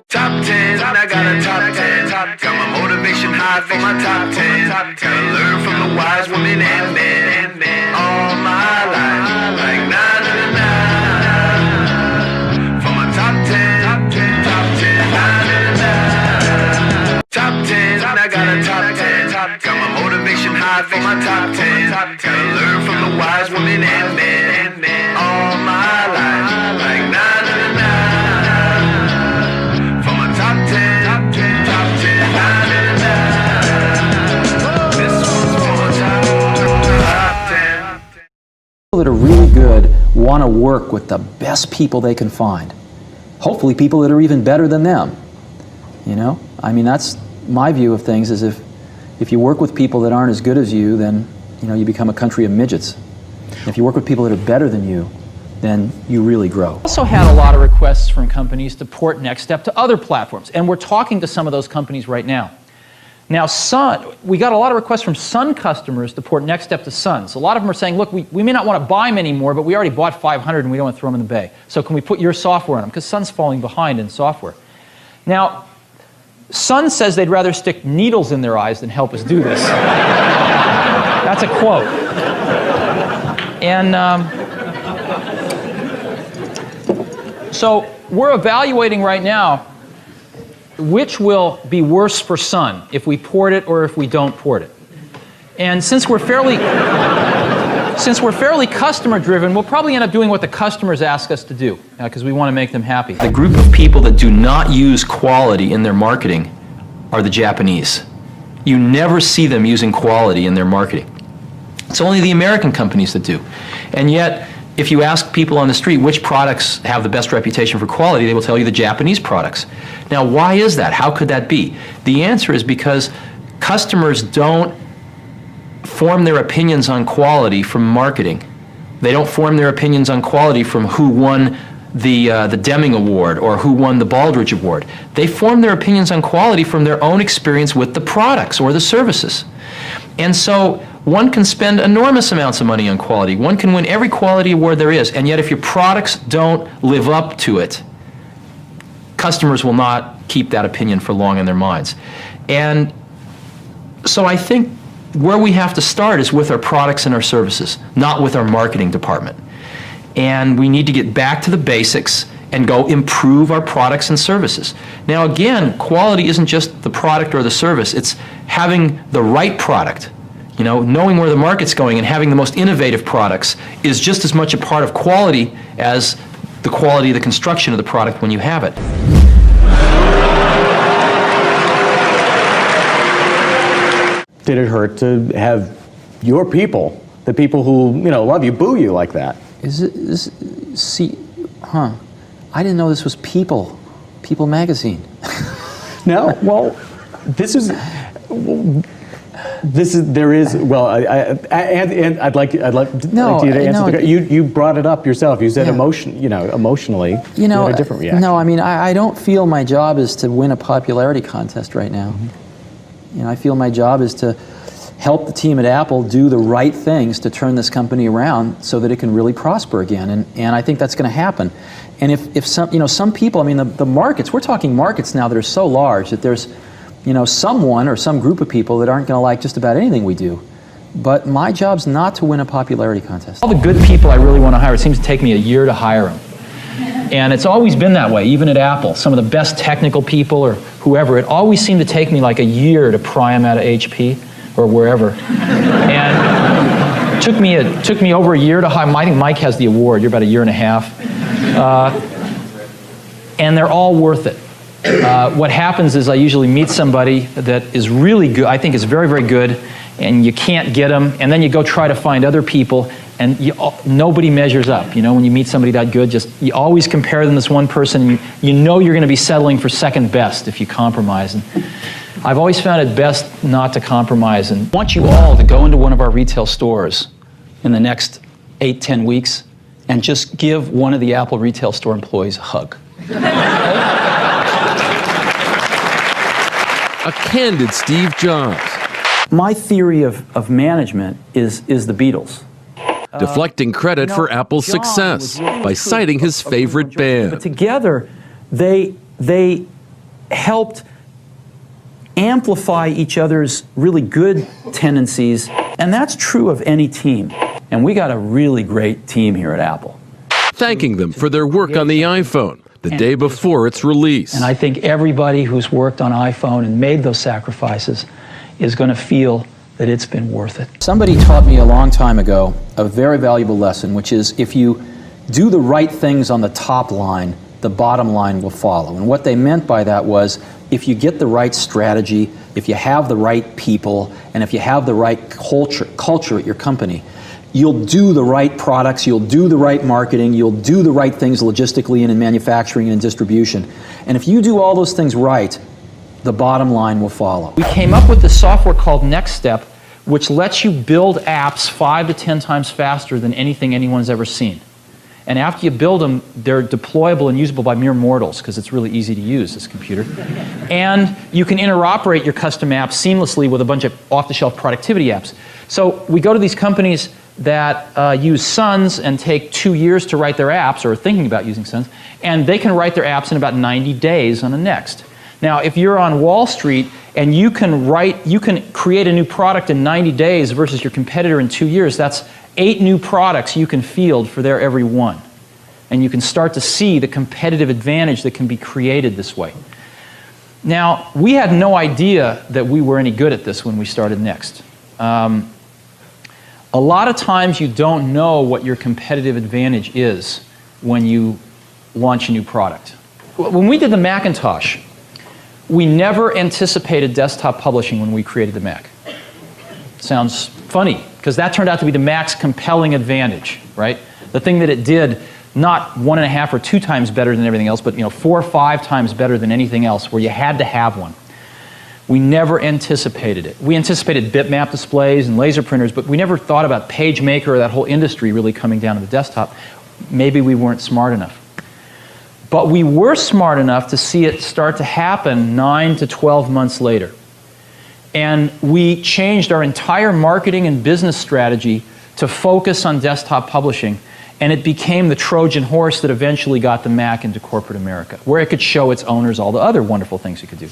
Top 10, I got a top 10. Got my motivation high for my top 10. Gotta learn from the wise women and men. All my life, like nah, nah, nah, nah. For my top 10, top 10, nah, nah, nah. Top 10, I got a top 10. Got my motivation high for my top 10. Gotta learn from the wise women and men. All my life, like nah, nah, nah, nah. For my top 10, nah, nah, nah. This one's for my top 10. People that are really good want to work with the best people they can find. Hopefully people that are even better than them. You know? I mean, that's my view of things, is if you work with people that aren't as good as you, then you become a country of midgets. If you work with people that are better than you, then you really grow. Also had a lot of requests from companies to port NextStep to other platforms, and we're talking to some of those companies right now. Now, we got a lot of requests from Sun customers to port NextStep to Sun. So a lot of them are saying, look, we may not want to buy them anymore, but we already bought 500 and we don't want to throw them in the bay. So can we put your software on them? Because Sun's falling behind in software. Now, Sun says they'd rather stick needles in their eyes than help us do this. That's a quote. And so we're evaluating right now which will be worse for Sun, if we port it or if we don't port it. And since we're fairly customer driven, we'll probably end up doing what the customers ask us to do, because we want to make them happy. The group of people that do not use quality in their marketing are the Japanese. You never see them using quality in their marketing. It's only the American companies that do. And yet, if you ask people on the street which products have the best reputation for quality, they will tell you the Japanese products. Now, why is that? How could that be? The answer is because customers don't form their opinions on quality from marketing. They don't form their opinions on quality from who won the Deming Award or who won the Baldrige Award. They form their opinions on quality from their own experience with the products or the services. And so one can spend enormous amounts of money on quality. One can win every quality award there is, and yet if your products don't live up to it, customers will not keep that opinion for long in their minds. And so I think where we have to start is with our products and our services, not with our marketing department. And we need to get back to the basics and go improve our products and services. Now again, quality isn't just the product or the service, it's having the right product. Knowing where the market's going and having the most innovative products is just as much a part of quality as the quality of the construction of the product when you have it. Did it hurt to have your people, the people who love you, boo you like that? I didn't know this was People magazine. No, well, I'd like you to answer. You brought it up yourself. You said emotionally, you had a different reaction. No, I mean, I don't feel my job is to win a popularity contest right now. I feel my job is to help the team at Apple do the right things to turn this company around so that it can really prosper again. And I think that's going to happen. And if some people, I mean, the markets, we're talking markets now that are so large that there's someone or some group of people that aren't going to like just about anything we do. But my job's not to win a popularity contest. All the good people I really want to hire, it seems to take me a year to hire them. And it's always been that way, even at Apple. Some of the best technical people or whoever, it always seemed to take me like a year to pry them out of HP or wherever. And it took me over a year to hire. I think Mike has the award. You're about a year and a half. And they're all worth it. What happens is I usually meet somebody that is really good, I think is very, very good, and you can't get them, and then you go try to find other people, and nobody measures up. When you meet somebody that good, you always compare them to this one person, and you know you're going to be settling for second best if you compromise. And I've always found it best not to compromise. And I want you all to go into one of our retail stores in the next 8-10 weeks and just give one of the Apple retail store employees a hug. A candid Steve Jobs. My theory of management is the Beatles. Deflecting credit for Apple's John success was really by citing his favorite But band. together, they helped amplify each other's really good tendencies, and that's true of any team. And we got a really great team here at Apple. Thanking them for their work on the iPhone the day before its release. And I think everybody who's worked on iPhone and made those sacrifices is going to feel that it's been worth it. Somebody taught me a long time ago a very valuable lesson, which is if you do the right things on the top line, the bottom line will follow. And what they meant by that was if you get the right strategy, if you have the right people, and if you have the right culture at your company, you'll do the right products, you'll do the right marketing, you'll do the right things logistically and in manufacturing and in distribution. And if you do all those things right, the bottom line will follow. We came up with this software called Next Step, which lets you build apps 5 to 10 times faster than anything anyone's ever seen. And after you build them, they're deployable and usable by mere mortals, because it's really easy to use, this computer. And you can interoperate your custom apps seamlessly with a bunch of off-the-shelf productivity apps. So we go to these companies that use Suns and take 2 years to write their apps, or are thinking about using Suns, and they can write their apps in about 90 days on a Next. Now, if you're on Wall Street and you can create a new product in 90 days versus your competitor in 2 years, that's 8 new products you can field for their every one. And you can start to see the competitive advantage that can be created this way. Now, we had no idea that we were any good at this when we started Next. A lot of times you don't know what your competitive advantage is when you launch a new product. When we did the Macintosh, we never anticipated desktop publishing when we created the Mac. Sounds funny, because that turned out to be the Mac's compelling advantage, right? The thing that it did, not 1.5 or 2 times better than everything else, but 4 or 5 times better than anything else, where you had to have one. We never anticipated it. We anticipated bitmap displays and laser printers, but we never thought about PageMaker or that whole industry really coming down to the desktop. Maybe we weren't smart enough. But we were smart enough to see it start to happen 9 to 12 months later. And we changed our entire marketing and business strategy to focus on desktop publishing, and it became the Trojan horse that eventually got the Mac into corporate America, where it could show its owners all the other wonderful things it could do.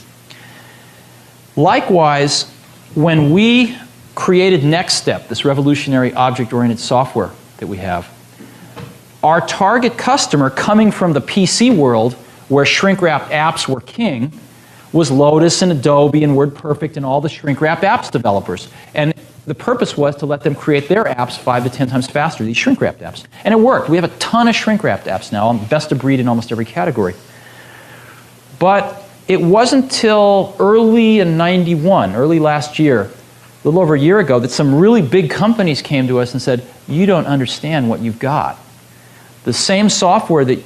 Likewise, when we created Next Step, this revolutionary object-oriented software that we have, our target customer, coming from the PC world, where shrink-wrapped apps were king, was Lotus and Adobe and WordPerfect and all the shrink-wrapped apps developers. And the purpose was to let them create their apps 5 to 10 times faster, these shrink-wrapped apps. And it worked. We have a ton of shrink-wrapped apps now, best of breed in almost every category. But it wasn't till early in '91, early last year, a little over a year ago, that some really big companies came to us and said, "You don't understand what you've got. The same software that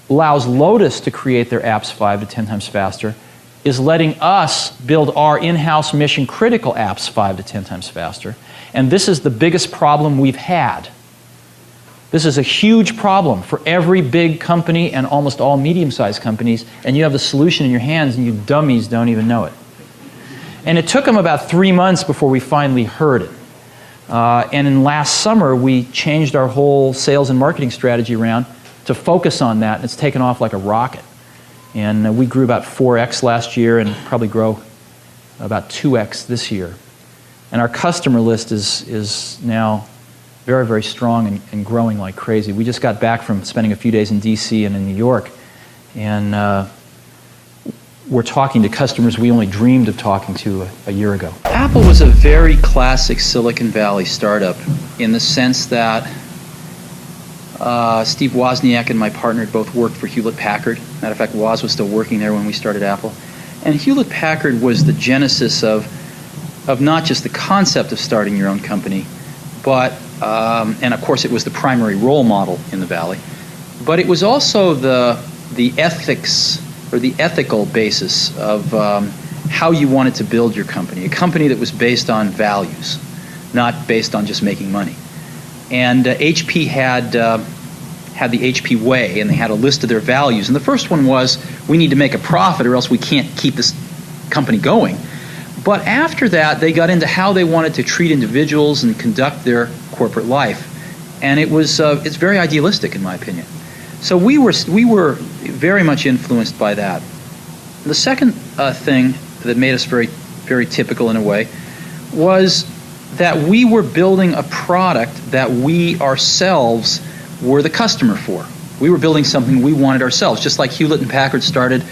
allows Lotus to create their apps 5 to 10 times faster is letting us build our in-house mission-critical apps 5 to 10 times faster. And this is the biggest problem we've had. This is a huge problem for every big company and almost all medium-sized companies, and you have the solution in your hands and you dummies don't even know it." And it took them about 3 months before we finally heard it. And in last summer, we changed our whole sales and marketing strategy around to focus on that, and it's taken off like a rocket. And we grew about 4x last year and probably grow about 2x this year. And our customer list is now very, very strong and growing like crazy. We just got back from spending a few days in DC and in New York, and we're talking to customers we only dreamed of talking to a year ago. Apple was a very classic Silicon Valley startup in the sense that Steve Wozniak and my partner had both worked for Hewlett-Packard. Matter of fact, Woz was still working there when we started Apple. And Hewlett-Packard was the genesis of not just the concept of starting your own company, but, and of course it was the primary role model in the Valley, but it was also the ethics or the ethical basis of how you wanted to build your company. A company that was based on values, not based on just making money. And HP had the HP way, and they had a list of their values. And the first one was, we need to make a profit or else we can't keep this company going. But after that, they got into how they wanted to treat individuals and conduct their corporate life. And it's very idealistic, in my opinion. So we were very much influenced by that. The second thing that made us very, very typical in a way was that we were building a product that we ourselves were the customer for. We were building something we wanted ourselves, just like Hewlett and Packard started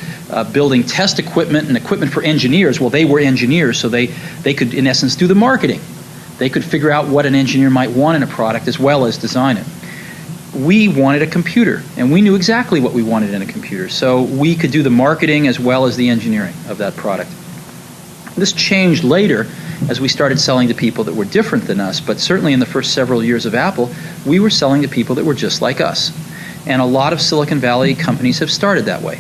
building test equipment and equipment for engineers. Well, they were engineers, so they could, in essence, do the marketing. They could figure out what an engineer might want in a product as well as design it. We wanted a computer, and we knew exactly what we wanted in a computer, so we could do the marketing as well as the engineering of that product. This changed later as we started selling to people that were different than us, but certainly in the first several years of Apple, we were selling to people that were just like us. And a lot of Silicon Valley companies have started that way.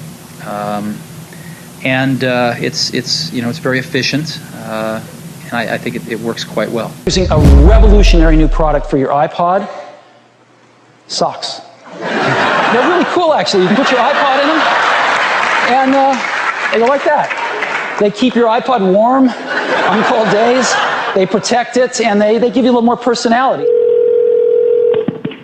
It's very efficient, and I think it works quite well. Using a revolutionary new product for your iPod, socks. They're really cool, actually. You can put your iPod in them, and they go like that. They keep your iPod warm on cold days. They protect it, and they give you a little more personality.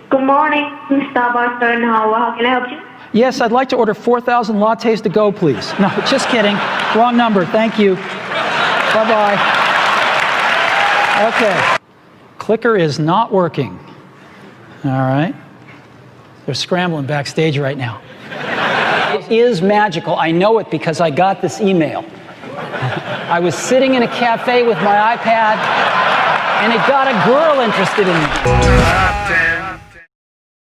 Good morning, Starbucks. How can I help you? Yes, I'd like to order 4,000 lattes to go, please. No, just kidding. Wrong number. Thank you. Bye-bye. Okay. Clicker is not working. All right. They're scrambling backstage right now. It is magical. I know it because I got this email. I was sitting in a cafe with my iPad, and it got a girl interested in me.